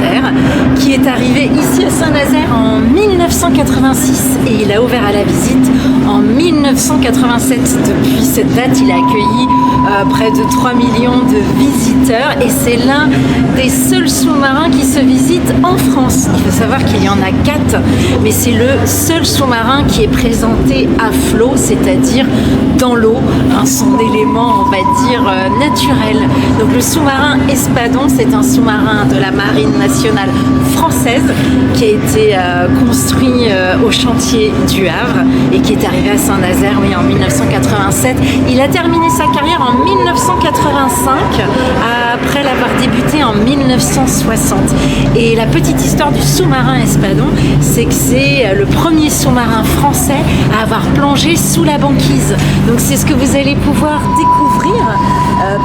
Terre, qui est arrivé ici à Saint-Nazaire en 1986 et il a ouvert à la visite en 1987. Depuis cette date, il a accueilli près de 3 millions de visiteurs et c'est l'un des seuls sous-marins qui se visitent en France. Il faut savoir qu'il y en a 4, mais c'est le seul sous-marin qui est présenté à flot, c'est-à-dire dans l'eau, son élément, on va dire, naturel. Donc le sous-marin Espadon, c'est un sous-marin de la Marine nationale française qui a été construit au chantier du Havre et qui est arrivé à Saint-Nazaire, oui, en 1987. Il a terminé sa carrière en 1985 après l'avoir débuté en 1960. Et la petite histoire du sous-marin Espadon, c'est que c'est le premier sous-marin français à avoir plongé sous la banquise. Donc c'est ce que vous allez pouvoir découvrir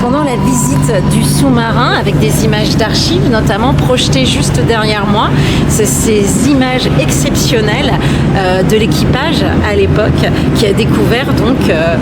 pendant la visite du sous-marin avec des images d'archives notamment projetées juste derrière moi. C'est ces images exceptionnelles de l'équipage à l'époque qui a découvert donc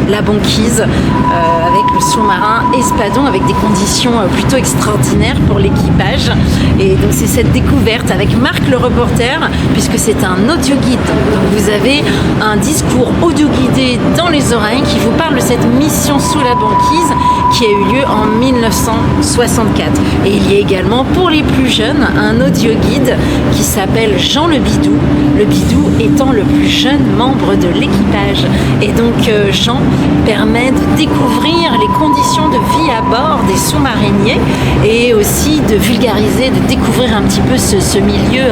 la banquise avec le sous-marin Espadon avec des conditions plutôt extraordinaires pour l'équipage. Et donc c'est cette découverte avec Marc le reporter, puisque c'est un audio-guide. Donc vous avez un discours audio-guidé dans les oreilles qui vous parle de cette mission sous la banquise qui a eu lieu en 1964. Et il y a également pour les plus jeunes un audio-guide qui s'appelle Jean le Bidou. Le Bidou étant le plus jeune membre de l'équipage. Et donc Jean permet de découvrir les conditions de vie à bord des sous-mariniers et aussi de vulgariser, de découvrir un petit peu ce milieu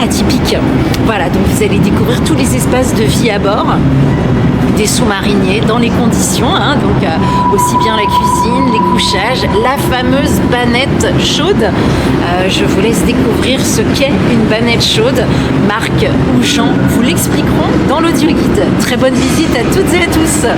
atypique. Voilà, donc vous allez découvrir tous les espaces de vie à bord des sous-mariniers dans les conditions, donc aussi bien la cuisine, les couchages, la fameuse bannette chaude. Je vous laisse découvrir ce qu'est une bannette chaude. Marc ou Jean vous l'expliqueront dans l'audio-guide. Très bonne visite à toutes et à tous.